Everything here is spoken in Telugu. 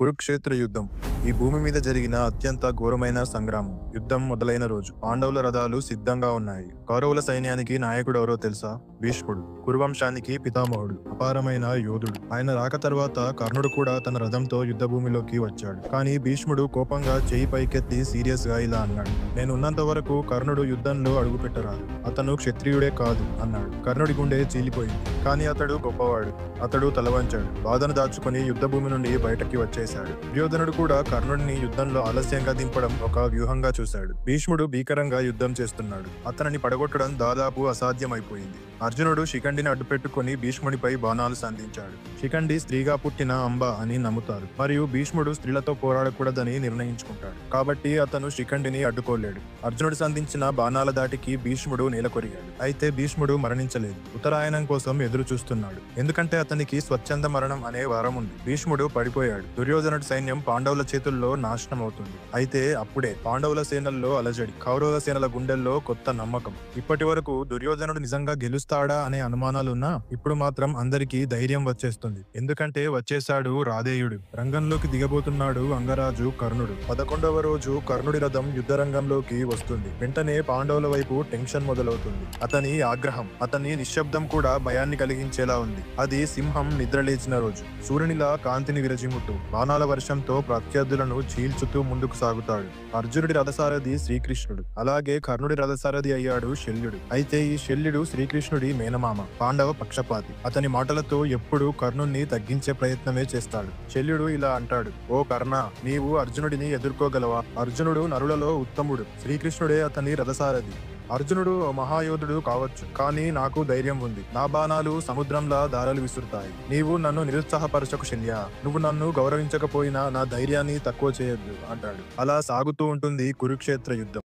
కురుక్షేత్ర యుద్ధం ఈ భూమి మీద జరిగిన అత్యంత ఘోరమైన సంగ్రామం. యుద్ధం మొదలైన రోజు పాండవుల రథాలు సిద్ధంగా ఉన్నాయి. కౌరవుల సైన్యానికి నాయకుడు ఎవరో తెలుసా? భీష్ముడు. కురువంశానికి పితామహుడు, అపారమైన యోధుడు. ఆయన రాక తర్వాత కర్ణుడు కూడా తన రథంతో యుద్ధ భూమిలోకి వచ్చాడు. కానీ భీష్ముడు కోపంగా చేయి పైకెత్తి సీరియస్ గా ఇలా అన్నాడు: నేనున్నంత వరకు కర్ణుడు యుద్ధంలో అడుగు పెట్టరాదు. అతను క్షత్రియుడే కాదు అన్నాడు. కర్ణుడి గుండె చీలిపోయింది. కానీ అతడు గొప్పవాడు. అతడు తలవంచాడు. బాధను దాచుకుని యుద్ధ భూమి నుండి బయటకి వచ్చేశాడు. దుర్యోధనుడు కూడా కర్ణుడిని యుద్ధంలో ఆలస్యంగా దింపడం ఒక వ్యూహంగా చూశాడు. భీష్ముడు భీకరంగా యుద్ధం చేస్తున్నాడు. అతనిని పడగొట్టడం దాదాపు అసాధ్యమైపోయింది. అర్జునుడు శిఖండిని అడ్డుపెట్టుకుని భీష్ముడిపై బాణాలు సంధించాడు. శిఖండి స్త్రీగా పుట్టిన అంబ అని నమ్ముతారు, మరియు భీష్ముడు స్త్రీలతో పోరాడకూడదని నిర్ణయించుకుంటాడు. కాబట్టి అతను శిఖండిని అడ్డుకోలేడు. అర్జునుడు సంధించిన బాణాల దాటికి భీష్ముడు నేలకొరిగాడు. అయితే భీష్ముడు మరణించలేదు. ఉత్తరాయణం కోసం ఎదురు చూస్తున్నాడు, ఎందుకంటే అతనికి స్వచ్ఛంద మరణం అనే వరం ఉంది. భీష్ముడు పడిపోయాడు. దుర్యోధనుడి సైన్యం పాండవుల చేతుల్లో నాశనం అవుతుంది. అయితే అప్పుడే పాండవుల సేనల్లో అలజడి, కౌరవుల సేనల గుండెల్లో కొత్త నమ్మకం. ఇప్పటి వరకు దుర్యోధనుడు నిజంగా గెలుస్తాడా అనే అనుమానాలున్నా ఇప్పుడు మాత్రం అందరికీ ధైర్యం వచ్చేస్తుంది. ఎందుకంటే వచ్చేశాడు రాధేయుడు. రంగంలోకి దిగబోతున్నాడు అంగరాజు కర్ణుడు. 11వ రోజు కర్ణుడి రథం యుద్ధ రంగంలోకి వస్తుంది. వెంటనే పాండవుల వైపు టెన్షన్ మొదలవుతుంది. అతని ఆగ్రహం, అతని నిశ్శబ్దం కూడా భయాన్ని కలిగించేలా ఉంది. అది సింహం నిద్రలేచిన రోజు. సూర్యునిలా కాంతిని విరజిమ్ముతూ బాణాల వర్షంతో ప్రత్యర్థులను చీల్చుతూ ముందుకు సాగుతాడు. అర్జునుడి రథసారథి శ్రీకృష్ణుడు. అలాగే కర్ణుడి రథసారథి అయ్యాడు శల్యుడు. అయితే ఈ శల్యుడు శ్రీకృష్ణుడి మేనమామ, పాండవ పక్షపాతి. అతని మాటలతో ఎప్పుడూ కర్ణుణ్ణి తగ్గించే ప్రయత్నమే చేస్తాడు. శల్యుడు ఇలా అంటాడు: ఓ కర్ణ, నీవు అర్జునుడిని ఎదుర్కోగలవా? అర్జునుడు నరులలో ఉత్తముడు. శ్రీకృష్ణుడే అతని రథసారథి. అర్జునుడు మహాయోధుడు కావచ్చు, కానీ నాకు ధైర్యం ఉంది. నా బాణాలు సముద్రంలా దారాలు విసురుతాయి. నీవు నన్ను నిరుత్సాహపరచకు శల్య. నువ్వు నన్ను గౌరవించకపోయినా నా ధైర్యాన్ని తక్కువ చేయొద్దు అంటాడు. అలా సాగుతూ ఉంటుంది కురుక్షేత్ర యుద్ధం.